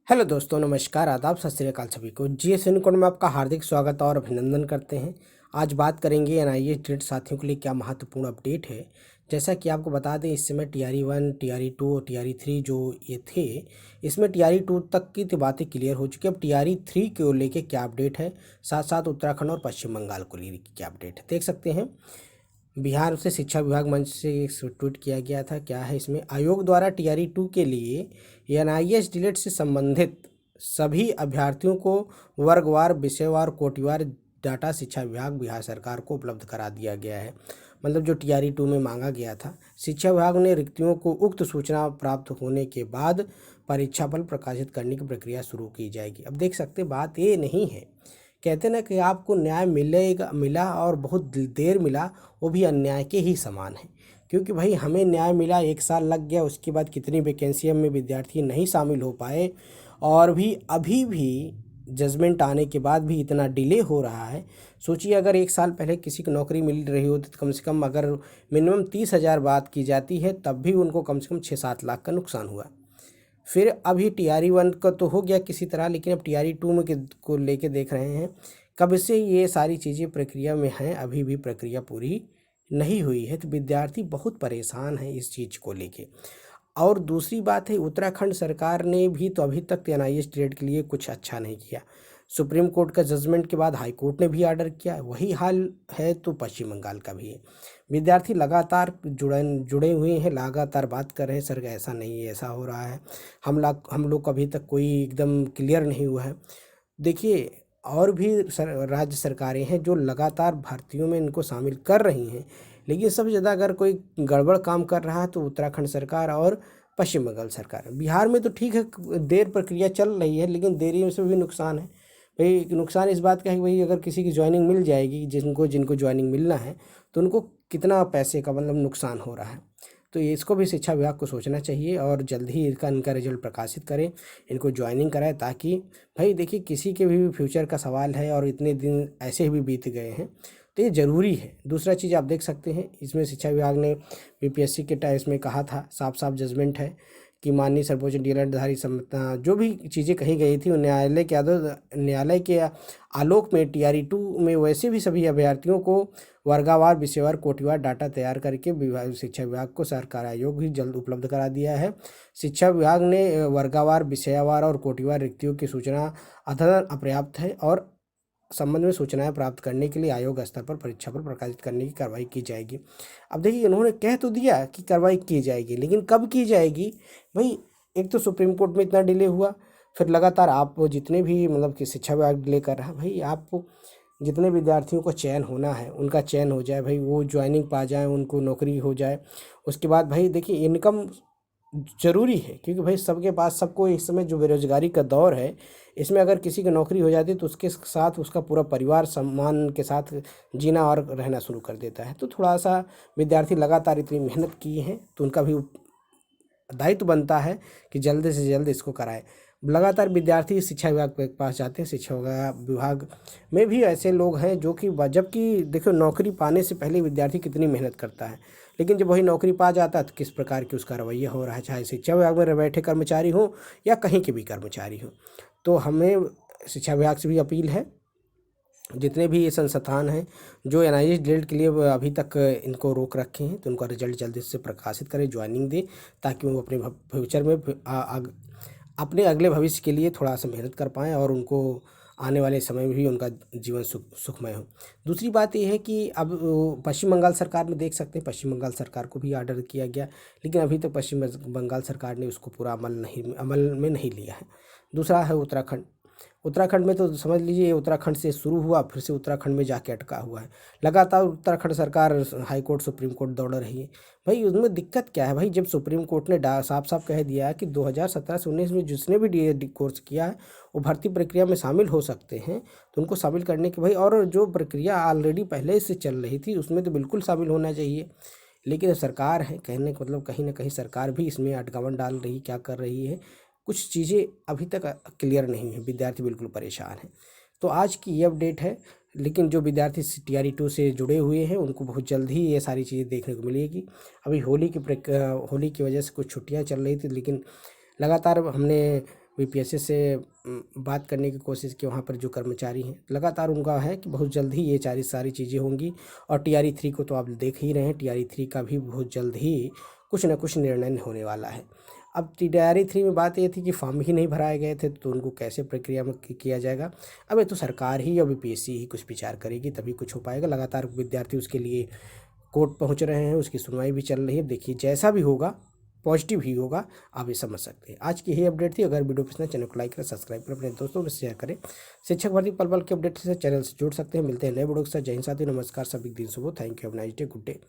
Hello दोस्तों, नमस्कार, आदाब, सत श्री अकाल सभी को। जीएस इनकोड में आपका हार्दिक स्वागत और अभिनंदन करते हैं। आज बात करेंगे एनआईए स्टेट साथियों के लिए क्या महत्वपूर्ण अपडेट है। जैसा कि आपको बता दें, इस समय TRE 1, TRE 2 और TRE 3 जो ये थे, इसमें TRE 2 तक की तो बातें क्लियर हो चुकी है। अब TRE 3 को लेके क्या अपडेट है, साथ साथ उत्तराखंड और पश्चिम बंगाल को लेकर क्या अपडेट है, देख सकते हैं। बिहार से शिक्षा विभाग मंच से एक ट्वीट किया गया था। क्या है इसमें, आयोग द्वारा TRE 2 के लिए NIS डिलेट से संबंधित सभी अभ्यर्थियों को वर्गवार, विषयवार, कोटिवार डाटा शिक्षा विभाग बिहार सरकार को उपलब्ध करा दिया गया है। मतलब जो TRE 2 में मांगा गया था, शिक्षा विभाग ने रिक्तियों को उक्त सूचना प्राप्त होने के बाद परीक्षा फल प्रकाशित करने की प्रक्रिया शुरू की जाएगी। अब देख सकते, बात ये नहीं है, कहते ना कि आपको न्याय मिलेगा, मिला और बहुत देर मिला, वो भी अन्याय के ही समान है। क्योंकि भाई हमें न्याय मिला, 1 साल लग गया, उसके बाद कितनी वैकेंसियों में विद्यार्थी नहीं शामिल हो पाए, और भी अभी भी जजमेंट आने के बाद भी इतना डिले हो रहा है। सोचिए, अगर 1 साल पहले किसी को नौकरी मिल रही होती तो कम से कम अगर मिनिमम 30,000 बात की जाती है, तब भी उनको कम से कम 6-7 लाख का नुकसान हुआ। फिर अभी TRE 1 का तो हो गया किसी तरह, लेकिन अब TRE 2 में को लेके देख रहे हैं कब से ये सारी चीज़ें प्रक्रिया में हैं, अभी भी प्रक्रिया पूरी नहीं हुई है। तो विद्यार्थी बहुत परेशान है इस चीज़ को लेके। और दूसरी बात है, उत्तराखंड सरकार ने भी तो अभी तक NIS ट्रेड के लिए कुछ अच्छा नहीं किया। सुप्रीम कोर्ट का जजमेंट के बाद हाई कोर्ट ने भी ऑर्डर किया, वही हाल है तो पश्चिम बंगाल का भी है। विद्यार्थी लगातार जुड़े हुए हैं, लगातार बात कर रहे हैं, सर ऐसा नहीं है, ऐसा हो रहा है, हम लोग को अभी तक कोई एकदम क्लियर नहीं हुआ है। देखिए, और भी राज्य सरकारें हैं जो लगातार भर्तियों में इनको शामिल कर रही हैं, लेकिन सबसे ज़्यादा अगर कोई गड़बड़ काम कर रहा है तो उत्तराखंड सरकार और पश्चिम बंगाल सरकार। बिहार में तो ठीक है, देर प्रक्रिया चल रही है, लेकिन देरी से भी नुकसान है। भाई नुकसान इस बात का है कि भाई अगर किसी की ज्वाइनिंग मिल जाएगी, जिनको जिनको ज्वाइनिंग मिलना है, तो उनको कितना पैसे का मतलब नुकसान हो रहा है। तो ये इसको भी शिक्षा विभाग को सोचना चाहिए और जल्द ही इनका रिजल्ट प्रकाशित करें, इनको ज्वाइनिंग कराएं, ताकि भाई देखिए किसी के भी फ्यूचर का सवाल है और इतने दिन ऐसे भी बीत गए हैं, तो ये ज़रूरी है। दूसरा चीज़ आप देख सकते हैं, इसमें शिक्षा विभाग ने BPSC के टाइम्स में कहा था, साफ साफ जजमेंट है कि माननीय सर्वोच्च न्यायालयधारी जो भी चीज़ें कही गई थी, न्यायालय के आलोक में TRE 2 में वैसे भी सभी अभ्यर्थियों को वर्गावार, विषयवार, कोटिवार डाटा तैयार करके शिक्षा विभाग को सरकार आयोग भी जल्द उपलब्ध करा दिया है। शिक्षा विभाग ने वर्गावार, विषयवार और कोटिवार रिक्तियों की सूचना अध्ययन अपर्याप्त है और संबंध में सूचनाएं प्राप्त करने के लिए आयोग स्तर पर परीक्षा पर प्रकाशित करने की कार्रवाई की जाएगी। अब देखिए, इन्होंने कह तो दिया कि कार्रवाई की जाएगी, लेकिन कब की जाएगी भाई। एक तो सुप्रीम कोर्ट में इतना डिले हुआ, फिर लगातार आप जितने भी मतलब कि शिक्षा विभाग डिले कर रहा है, भाई आप जितने विद्यार्थियों को चयन होना है उनका चयन हो जाए, भाई वो ज्वाइनिंग पा जाए, उनको नौकरी हो जाए। उसके बाद भाई देखिए, इनकम ज़रूरी है, क्योंकि भाई सबके पास, सबको इस समय जो बेरोजगारी का दौर है, इसमें अगर किसी की नौकरी हो जाती है तो उसके साथ उसका पूरा परिवार सम्मान के साथ जीना और रहना शुरू कर देता है। तो थोड़ा सा विद्यार्थी लगातार इतनी मेहनत किए हैं तो उनका भी दायित्व बनता है कि जल्द से जल्द इसको कराएं। लगातार विद्यार्थी शिक्षा विभाग के पास जाते हैं, शिक्षा विभाग में भी ऐसे लोग हैं जो कि जबकि देखो, नौकरी पाने से पहले विद्यार्थी कितनी मेहनत करता है, लेकिन जब वही नौकरी पा जाता है तो किस प्रकार की उसका रवैया हो रहा है, चाहे शिक्षा विभाग में बैठे कर्मचारी हो या कहीं के भी कर्मचारी हो। तो हमें शिक्षा विभाग से भी अपील है, जितने भी ये संस्थान हैं जो NIS डिलीट के लिए अभी तक इनको रोक रखे हैं, तो उनका रिजल्ट जल्दी से प्रकाशित करें, ज्वाइनिंग दे, ताकि वो अपने फ्यूचर में अपने अगले भविष्य के लिए थोड़ा सा मेहनत कर पाएँ और उनको आने वाले समय में भी उनका जीवन सुखमय हो। दूसरी बात ये है कि अब पश्चिम बंगाल सरकार में देख सकते हैं, पश्चिम बंगाल सरकार को भी ऑर्डर किया गया, लेकिन अभी तक पश्चिम बंगाल सरकार ने उसको पूरा अमल में नहीं लिया है। दूसरा है उत्तराखंड। उत्तराखंड में तो समझ लीजिए, उत्तराखंड से शुरू हुआ, फिर से उत्तराखंड में जाके अटका हुआ है। लगातार उत्तराखंड सरकार हाई कोर्ट, सुप्रीम कोर्ट दौड़ रही है। भाई उसमें दिक्कत क्या है भाई, जब सुप्रीम कोर्ट ने साफ साफ कह दिया है कि 2017 से 19 में जिसने भी DED कोर्स किया है वो भर्ती प्रक्रिया में शामिल हो सकते हैं, तो उनको शामिल करने के भाई, और जो प्रक्रिया ऑलरेडी पहले से चल रही थी उसमें तो बिल्कुल शामिल होना चाहिए। लेकिन सरकार है, कहने का मतलब कहीं ना कहीं सरकार भी इसमें अटकवन डाल रही, क्या कर रही है, कुछ चीज़ें अभी तक क्लियर नहीं है, विद्यार्थी बिल्कुल परेशान हैं। तो आज की ये अपडेट है, लेकिन जो विद्यार्थी TRE 2 से जुड़े हुए हैं उनको बहुत जल्द ही ये सारी चीज़ें देखने को मिलेगी। अभी होली की वजह से कुछ छुट्टियां चल रही थी, लेकिन लगातार हमने बीपीएससी से बात करने की कोशिश की, वहाँ पर जो कर्मचारी हैं लगातार उनका है कि बहुत जल्द ही ये सारी चीज़ें होंगी। और टीआरई 3 को तो आप देख ही रहे हैं, टीआरई 3 का भी बहुत जल्द ही कुछ ना कुछ निर्णय होने वाला है। अब टीआरई 3 में बात ये थी कि फॉर्म ही नहीं भराए गए थे, तो उनको कैसे प्रक्रिया में किया जाएगा। अब ये तो सरकार ही और बीपीएससी ही कुछ विचार करेगी, तभी कुछ हो पाएगा। लगातार विद्यार्थी उसके लिए कोर्ट पहुंच रहे हैं, उसकी सुनवाई भी चल रही है। देखिए जैसा भी होगा पॉजिटिव ही होगा, आप ये समझ सकते हैं। आज की यही अपडेट थी। अगर वीडियो पसंद है चैनल को लाइक करें, सब्सक्राइब करें, अपने दोस्तों में शेयर करें। शिक्षक भर्ती पल पल के अपडेट से चैनल से जुड़ सकते हैं। मिलते हैं नए वीडियो के साथ। जय हिंद साथियों, नमस्कार, सभी दिन सुबह। Thank you, have a nice day, good day.